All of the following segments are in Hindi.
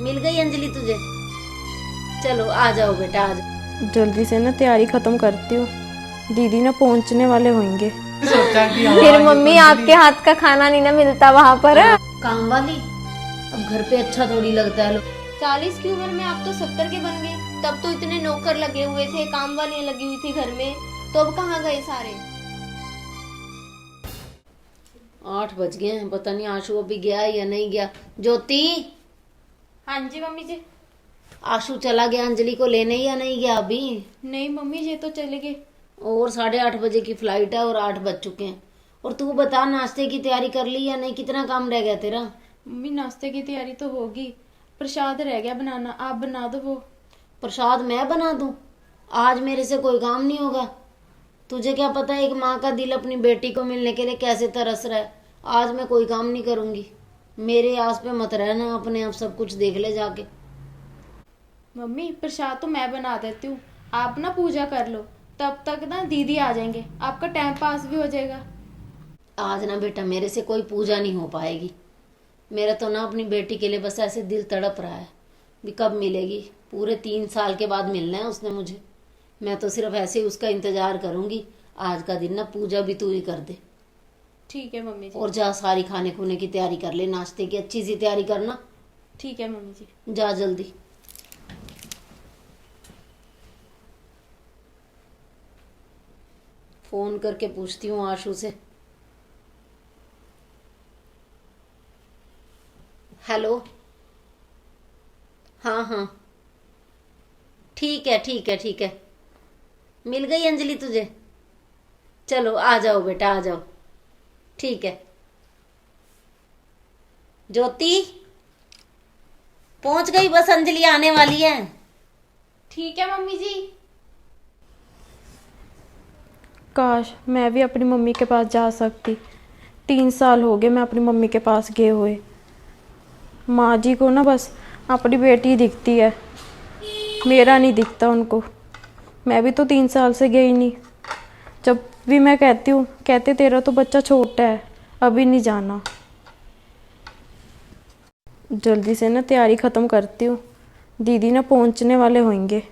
मिल गई अंजलि तुझे? चलो आ जाओ बेटा, आ जाओ। जल्दी से ना तैयारी खत्म करती हूँ, दीदी ना पहुंचने वाले होंगे। सोचा कि फिर मम्मी आपके हाथ का खाना नहीं ना मिलता वहाँ पर। काम वाली अब घर पे अच्छा थोड़ी लगता है। 40 की उम्र में आप तो 70 के बन गए। तब तो इतने नौकर लगे हुए थे, काम वालियां लगी हुई थी घर में, तो अब कहाँ गए सारे? 8 बज गए हैं, पता नहीं आशु अभी गया या नहीं गया। ज्योति, हाँ जी मम्मी जी। आशु चला गया अंजलि को लेने या नहीं गया अभी? नहीं मम्मी जी, तो चले गए। और 8:30 बजे की फ्लाइट है और 8 बज चुके हैं। और तू बता, नाश्ते की तैयारी कर ली या नहीं? कितना काम रह गया तेरा? मम्मी नाश्ते की तैयारी तो होगी, प्रसाद रह गया बनाना, आप बना दो वो। प्रसाद मैं बना दूं? आज मेरे से कोई काम नहीं होगा। तुझे क्या पता है एक माँ का दिल अपनी बेटी को मिलने के लिए कैसे तरस रहा है। आज मैं कोई काम नहीं करूंगी। मेरे आस पे मत रहना, अपने आप सब कुछ देख ले जाके। मम्मी प्रसाद तो मैं बना देती हूँ, आप ना पूजा कर लो, तब तक ना दीदी आ जाएंगे, आपका टाइम पास भी हो जाएगा। आज ना बेटा मेरे से कोई पूजा नहीं हो पाएगी। मेरा तो ना अपनी बेटी के लिए बस ऐसे दिल तड़प रहा है भी कब मिलेगी। पूरे 3 साल के बाद मिलना है उसने मुझे। मैं तो सिर्फ ऐसे ही उसका इंतजार करूंगी। आज का दिन ना पूजा भी तू ही कर दे। ठीक है मम्मी जी। और जा सारी खाने खूने की तैयारी कर ले, नाश्ते की अच्छी सी तैयारी करना। ठीक है मम्मी जी। जा जल्दी। फोन करके पूछती हूँ आशु से। हेलो, हाँ हाँ ठीक है ठीक है ठीक है। मिल गई अंजलि तुझे? चलो आ जाओ बेटा, आ जाओ। ठीक है। ज्योति पहुंच गई, बस अंजलि आने वाली है। ठीक है मम्मी जी। काश मैं भी अपनी मम्मी के पास जा सकती। 3 साल हो गए मैं अपनी मम्मी के पास गए हुए। माँ जी को ना बस अपनी बेटी दिखती है, मेरा नहीं दिखता उनको। मैं भी तो 3 साल से गई नहीं। जब भी मैं कहती हूँ, कहते तेरा तो बच्चा छोटा है, अभी नहीं जाना। जल्दी से ना तैयारी ख़त्म करती हूँ, दीदी ना पहुँचने वाले होंगे।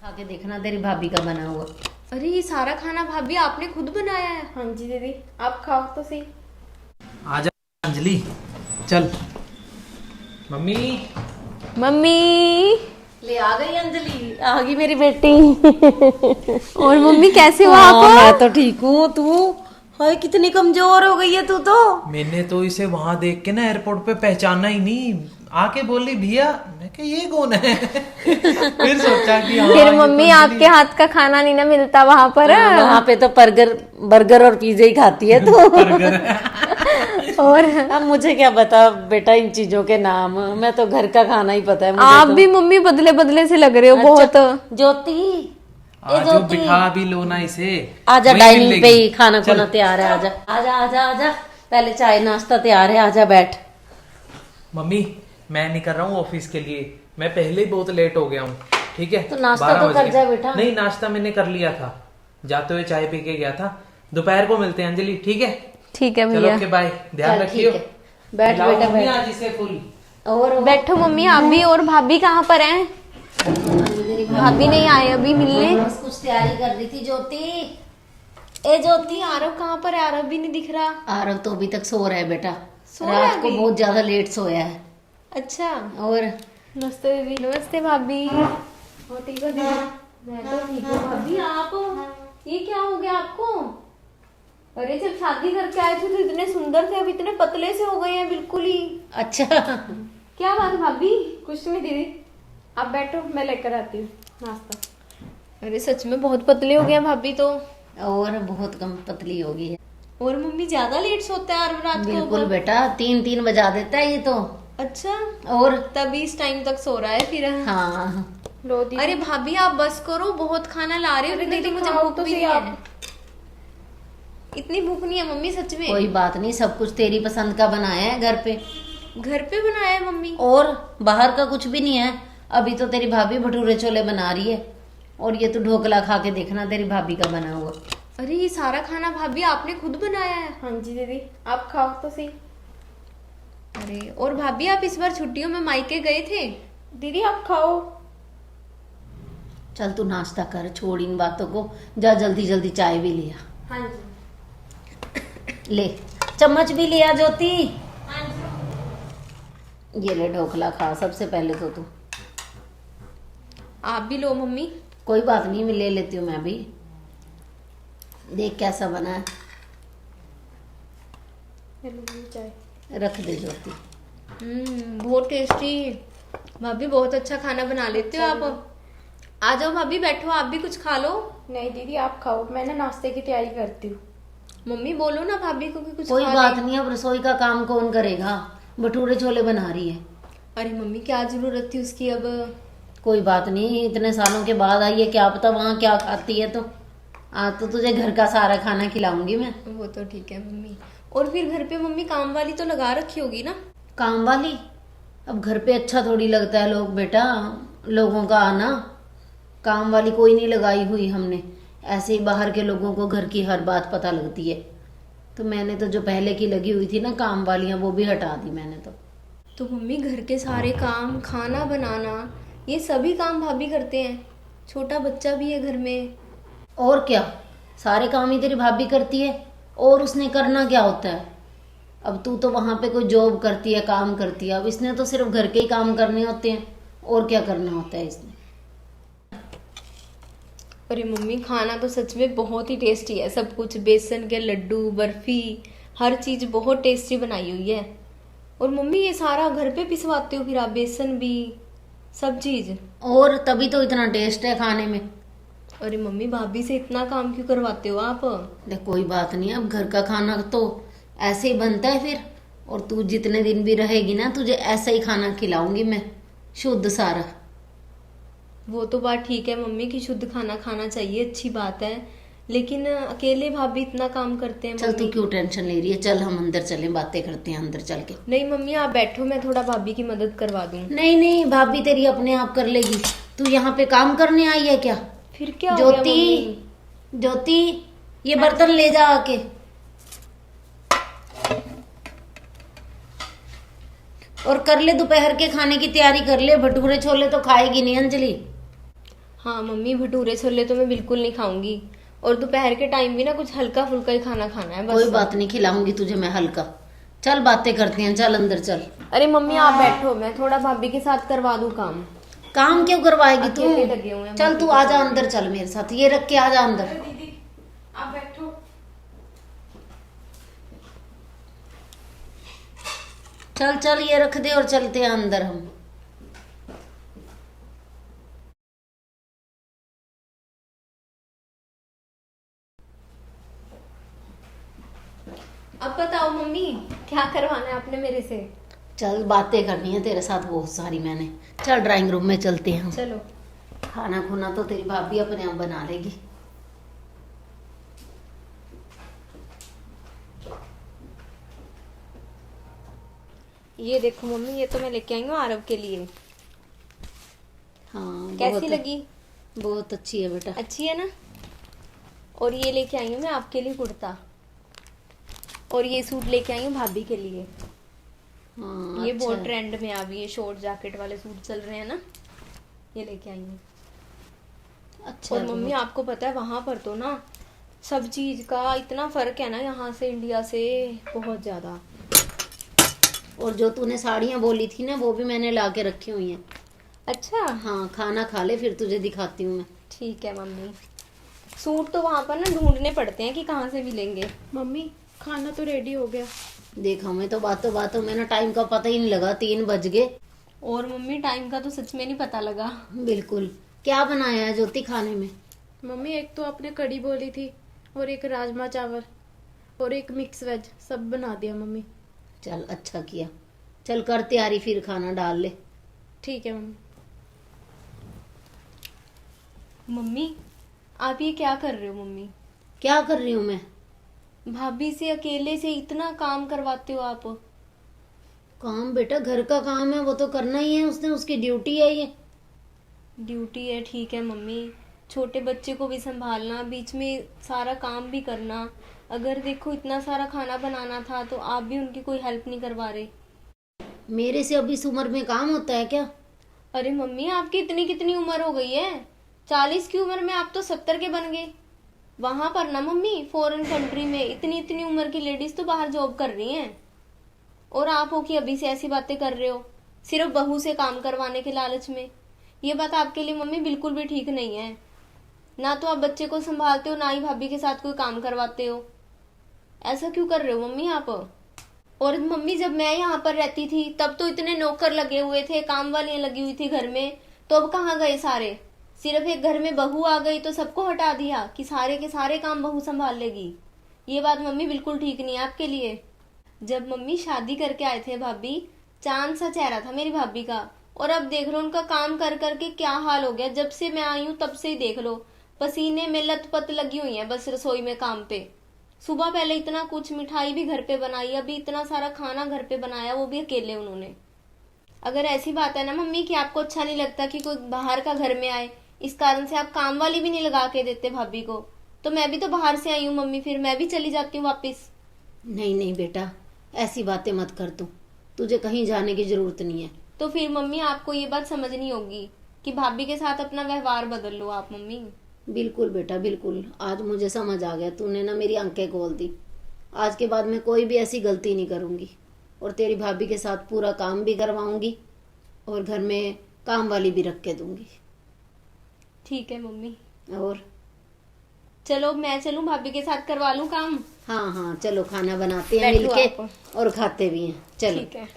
आके देखना तेरी भाभी का बना हुआ। अरे ये सारा खाना भाभी आपने खुद बनाया है? हाँ जी दीदी, आप खाओ तो सही। आजा अंजलि, चल। मम्मी मम्मी, ले आ गई अंजलि, आ गई मेरी बेटी। और मम्मी कैसे हो आप? मैं तो ठीक हूँ, तू? हाय कितनी कमजोर हो गई है तू तो। मैंने तो इसे वहां देख के ना एयरपोर्ट पे पहचाना ही नहीं। आके बोली भैया, मैं कहा ये कौन है? फिर सोचा कि हाँ, फिर मम्मी आपके हाथ का खाना नहीं ना मिलता वहाँ पर। वहाँ पे तो बर्गर और पिज्जा ही खाती है तू। और अब मुझे क्या पता बेटा इन चीजों के नाम। मैं तो घर का खाना ही पता है मुझे। आप तो। भी मम्मी बदले बदले से लग रहे हो बहुत। ज्योति, आज बिठा भी लो ना इसे। आजा, वहीं डाइनिंग मिल पे लेगी। ही खाना चल। खुना तैयार है। आजा आजा आजा आजा, पहले चाय नाश्ता तैयार है, आजा बैठ। मम्मी मैं नहीं कर रहा हूँ ऑफिस के लिए, मैं पहले ही बहुत लेट हो गया हूँ। ठीक है, तो नाश्ता 12 तो बज कर गए। जा बेटा। नहीं नाश्ता मैंने कर लिया था, जाते हुए चाय पी के गया था। दोपहर को मिलते हैं अंजलि, ठीक है? ठीक है चलो भैया। ओके बाय, ध्यान चल, रखियो। ठीक है। बैठ खिलाओ बेटा, मम्मी बैठ। आज इसे फुल। और बैठो मम्मी आप भी। और भाभी कहाँ पर हैं? भाभी नहीं आए अभी मिलने। बस कुछ तैयारी कर रही थी। ज्योति, ए ज्योति, आरव कहाँ पर है? आरव भी नहीं दिख रहा। आरव तो अभी तक सो रहा है बेटा। सो रहा है रात को अभी? बहुत ज्यादा लेट सोया है। अच्छा। और नमस्ते दीदी। नमस्ते भाभी। और ठीक हो दीदी? मैं तो ठीक हूँ। भाभी आप, ये क्या हो गया आपको? अरे जब शादी करके आए थे तो इतने सुंदर थे, अब इतने पतले से हो गए हैं बिल्कुल ही। अच्छा, क्या बात भाभी? कुछ नहीं दीदी, आप बैठो, मैं लेकर आती हूँ नाश्ता। अरे सच में बहुत पतले हो गए हैं भाभी तो। और बहुत कम पतली होगी है। और मम्मी ज्यादा लेट सोते हैं रात को? बिल्कुल बेटा, 3 बजा देता है ये तो। अच्छा, और तभी इस टाइम तक सो रहा है फिर। हाँ, लो दीदी। अरे भाभी आप बस करो, बहुत खाना ला रही हो। इतनी तो मुझे भूख भी नहीं है। इतनी भूख नहीं है मम्मी सच में। कोई बात नहीं, सब कुछ तेरी पसंद का बनाया है घर पे। घर पे बनाया है मम्मी? और बाहर का कुछ भी नहीं है। अभी तो तेरी भाभी भटूरे छोले बना रही है, और ये तो ढोकला खा के देखना तेरी भाभी का बना हुआ। अरे ये सारा खाना भाभी आपने खुद बनाया है? हाँ जी दीदी, आप खाओ तो सही। अरे और भाभी आप इस बार छुट्टियों में मायके गए थे? दीदी आप खाओ। चल तू नाश्ता कर, छोड़ इन बातों को, जा जल्दी जल्दी चाय भी लिया। हाँ जी। ले चम्मच भी लिया ज्योति। हाँ जी। ये ले ढोकला खा सबसे पहले तो तू। आप भी लो मम्मी। कोई बात नहीं, मैं ले लेती हूँ मैं भी। देख कैसा बना है, ये लो मम्मी चाय। रख दे ज्योति। बहुत टेस्टी। भाभी बहुत अच्छा खाना बना लेते हो आप। आ जाओ भाभी, बैठो, आप भी कुछ खा लो। नहीं दीदी आप खाओ, मैं ना नाश्ते की तैयारी करती हूँ। मम्मी बोलो ना भाभी को कि कुछ कोई खा बात ले। नहीं, अब रसोई का काम कौन करेगा, भटूरे छोले बना रही है। अरे मम्मी क्या जरूरत थी उसकी अब। कोई बात नहीं, इतने सालों के बाद आई है, क्या पता वहाँ क्या खाती है। तो आज तो तुझे घर का सारा खाना खिलाऊंगी मैं। वो तो ठीक है मम्मी। और फिर घर पे मम्मी काम वाली तो लगा रखी होगी ना? काम वाली? अब घर पे अच्छा थोड़ी लगता है लोग बेटा, लोगों का आना। काम वाली कोई नहीं लगाई हुई हमने, ऐसे ही बाहर के लोगों को घर की हर बात पता लगती है। तो मैंने तो जो पहले की लगी हुई थी ना काम वालियाँ, वो भी हटा दी मैंने तो मम्मी घर के सारे काम, खाना बनाना, ये सभी काम भाभी करते हैं। छोटा बच्चा भी है घर में। और क्या, सारे काम ही तेरी भाभी करती है, और उसने करना क्या होता है। अब तू तो वहां पे कोई जॉब करती है, काम करती है, अब इसने तो सिर्फ घर के ही काम करने होते हैं, और क्या करना होता है इसने। अरे मम्मी खाना तो सच में बहुत ही टेस्टी है। सब कुछ, बेसन के लड्डू, बर्फी, हर चीज बहुत टेस्टी बनाई हुई है। और मम्मी ये सारा घर पे पिसवाते हो फिर आप, बेसन भी, सब चीज? और तभी तो इतना टेस्ट है खाने में। अरे मम्मी भाभी से इतना काम क्यों करवाते हो आप? देख कोई बात नहीं, अब घर का खाना तो ऐसे ही बनता है फिर। और तू जितने दिन भी रहेगी ना, तुझे ऐसा ही खाना खिलाऊंगी मैं, शुद्ध सारा। वो तो बात ठीक है मम्मी कि शुद्ध खाना खाना चाहिए, अच्छी बात है। लेकिन अकेले भाभी इतना काम करते हैं चल तू मम्मी। क्यों टेंशन ले रही है, चल हम अंदर चलें, बातें करते हैं अंदर चल के। नहीं मम्मी आप बैठो, मैं थोड़ा भाभी की मदद करवा दूं। नहीं नहीं, भाभी तेरी अपने आप कर लेगी। तू यहाँ पे काम करने आई है क्या? फिर क्या हो गया मम्मी? ज्योति, ज्योति ये बर्तन ले जा आके। और कर ले दोपहर के खाने की तैयारी कर ले, भटूरे छोले तो खाएगी नहीं अंजलि। हाँ मम्मी भटूरे छोले तो मैं बिल्कुल नहीं खाऊंगी। और दोपहर के टाइम भी ना कुछ हल्का फुल्का ही खाना खाना है बस। कोई बात नहीं, खिलाऊंगी तुझे मैं हल्का। चल बातें करते हैं, चल अंदर चल। अरे मम्मी आप बैठो, मैं थोड़ा भाभी के साथ करवा दूं काम। काम क्यों करवाएगी तू? अकेले लगे हुए हैं चल भाभी तू के आजा साथ। अंदर, चल मेरे साथ, ये रख के आजा अंदर। दीदी आप बैठो। चल चल ये रख दे और चलते हैं अंदर हम। अब बताओ मम्मी क्या करवाना है आपने मेरे से? चल बातें करनी है तेरे साथ बहुत सारी मैंने। चल ड्राइंग रूम में चलते हैं हम। चलो। खाना खुना तो तेरी भाभी अपने आप बना लेगी। ये देखो मम्मी, ये तो मैं लेके आई हूँ आरव के लिए। हाँ कैसी बहुत लगी? बहुत अच्छी है बेटा। अच्छी है ना? और ये लेके आई हूँ मैं आपके लिए कुर्ता। और ये सूट लेके आई हूँ भाभी के लिए। हाँ ये अच्छा बहुत है। ट्रेंड में अभी ये शॉर्ट जैकेट वाले सूट चल रहे हैं ना, ये लेके आई हूँ। अच्छा और है मम्मी बहुत। आपको पता है वहां पर तो ना सब चीज का इतना फर्क है ना, यहाँ से इंडिया से बहुत ज्यादा। और जो तूने साड़ियाँ बोली थी ना, वो भी मैंने ला के रखी हुई हैं। अच्छा हाँ खाना खा ले, फिर तुझे दिखाती हूँ मैं। ठीक है मम्मी। सूट तो वहां पर ना ढूंढने पड़ते हैं कि कहाँ से मिलेंगे। मम्मी खाना तो रेडी हो गया। देखा, मैं तो बातों बातों में ना टाइम का पता ही नहीं लगा, 3 बज गए। और मम्मी टाइम का तो सच में नहीं पता लगा। बिल्कुल। क्या बनाया है ज्योति खाने में? मम्मी एक तो आपने कढ़ी बोली थी, और एक राजमा चावल, और एक मिक्स वेज, सब बना दिया मम्मी। चल अच्छा किया। चल कर तैयारी, फिर खाना डाल ले। ठीक है मम्मी। मम्मी आप ये क्या कर रहे हो? मम्मी क्या कर रही हूँ मैं? भाभी से अकेले से इतना काम करवाते हो आप? काम बेटा घर का काम है, वो तो करना ही है, उसने उसकी ड्यूटी है ये। ड्यूटी है ठीक है मम्मी, छोटे बच्चे को भी संभालना, बीच में सारा काम भी करना। अगर देखो इतना सारा खाना बनाना था तो आप भी उनकी कोई हेल्प नहीं करवा रहे। मेरे से अब इस उम्र में काम होता है क्या? अरे मम्मी, आपकी इतनी कितनी उम्र हो गई है? 40 की उम्र में आप तो 70 के बन गए। वहां पर ना मम्मी, फॉरेन कंट्री में इतनी इतनी उम्र की लेडीज तो बाहर जॉब कर रही हैं, और आप हो कि अभी से ऐसी बातें कर रहे हो सिर्फ बहू से काम करवाने के लालच में। ये बात आपके लिए मम्मी बिल्कुल भी ठीक नहीं है। ना तो आप बच्चे को संभालते हो, ना ही भाभी के साथ कोई काम करवाते हो। ऐसा क्यों कर रहे हो मम्मी आप? और मम्मी, जब मैं यहाँ पर रहती थी तब तो इतने नौकर लगे हुए थे, काम वालियां लगी हुई थी घर में, तो अब कहाँ गए सारे? सिर्फ एक घर में बहू आ गई तो सबको हटा दिया कि सारे के सारे काम बहू संभाल लेगी। ये बात मम्मी बिल्कुल ठीक नहीं है आपके लिए। जब मम्मी शादी करके आए थे भाभी, चांद सा चेहरा था मेरी भाभी का, और अब देख लो उनका काम कर करके क्या हाल हो गया। जब से मैं आई हूँ तब से ही देख लो, पसीने में लथपथ लगी हुई हैं बस रसोई में काम पे। सुबह पहले इतना कुछ मिठाई भी घर पे बनाई, अभी इतना सारा खाना घर पे बनाया, वो भी अकेले उन्होंने। अगर ऐसी बात है ना मम्मी कि आपको अच्छा नहीं लगता कि कोई बाहर का घर में आए, इस कारण से आप काम वाली भी नहीं लगा के देते भाभी को, तो मैं भी तो बाहर से आई हूँ मम्मी, फिर मैं भी चली जाती हूँ वापिस। नहीं नहीं बेटा, ऐसी बातें मत कर तू, तुझे कहीं जाने की जरूरत नहीं है। तो फिर मम्मी आपको ये बात समझनी होगी कि भाभी के साथ अपना व्यवहार बदल लो आप मम्मी। बिल्कुल बेटा बिल्कुल, आज मुझे समझ आ गया, तूने ना मेरी आंखें खोल दी। आज के बाद मैं कोई भी ऐसी गलती नहीं करूंगी, और तेरी भाभी के साथ पूरा काम भी करवाऊंगी, और घर में काम वाली भी रख के दूंगी। ठीक है मम्मी। और चलो मैं चलूं, भाभी के साथ करवा लूं काम? हाँ हाँ चलो, खाना बनाते हैं बैठो मिलके आप। और खाते भी हैं। चलो ठीक है।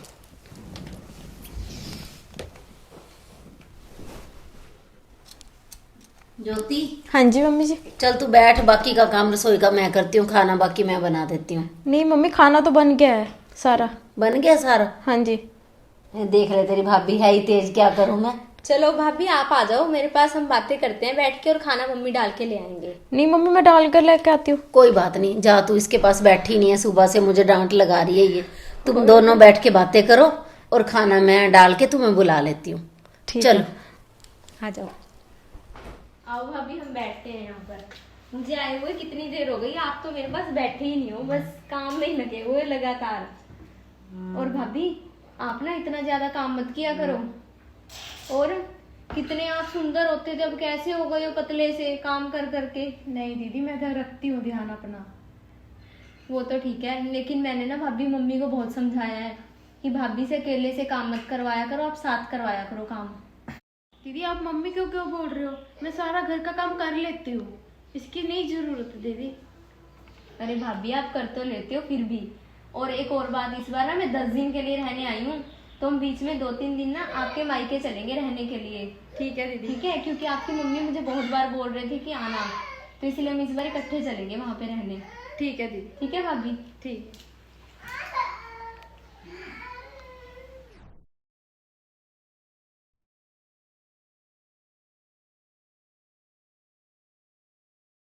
ज्योति, हाँ जी मम्मी जी। चल तू बैठ, बाकी का काम रसोई का मैं करती हूँ, खाना बाकी मैं बना देती हूँ। नहीं मम्मी, खाना तो बन गया है सारा। बन गया सारा? हाँ जी। देख ले, तेरी भाभी है ही तेज, क्या करूँ मैं। चलो भाभी आप आ जाओ मेरे पास, हम बातें करते हैं बैठ के, और खाना मम्मी डाल के ले आएंगे। नहीं मम्मी, मैं डाल कर लेके आती हूँ। कोई बात नहीं, जा तू, इसके पास बैठी नहीं है, सुबह से मुझे डांट लगा रही है ये। तुम दोनों बैठ के बातें करो, और खाना मैं डाल के तुम्हें बुला लेती हूँ। ठीक चलो है। आ जाओ। आओ भाभी, हम बैठते हैं यहाँ पर। मुझे आए हुए कितनी देर हो गई, आप तो मेरे पास बैठे ही नहीं हो, बस काम में ही लगे हुए लगातार। और भाभी आप ना इतना ज्यादा काम मत किया करो। और कितने आप सुंदर होते थे, अब कैसे हो गए हो पतले से काम कर करके। नहीं दीदी, मैं तो रखती हूँ ध्यान अपना। वो तो ठीक है, लेकिन मैंने ना भाभी मम्मी को बहुत समझाया है कि भाभी से अकेले से काम मत करवाया करो, आप साथ करवाया करो काम। दीदी आप मम्मी क्यों क्यों बोल रहे हो? मैं सारा घर का काम कर लेती हूँ, इसकी नहीं जरूरत है दीदी। अरे भाभी आप कर तो लेते हो फिर भी। और एक और बात, इस बार ना मैं 10 दिन के लिए रहने आई हूँ, तो हम बीच में 2-3 दिन ना आपके मायके चलेंगे रहने के लिए। ठीक है दीदी। ठीक है, क्योंकि आपकी मम्मी मुझे बहुत बार बोल रहे थे कि आना, तो इसलिए हम इस बार इकट्ठे चलेंगे वहां पे रहने। ठीक है दीदी। ठीक है भाभी? ठीक।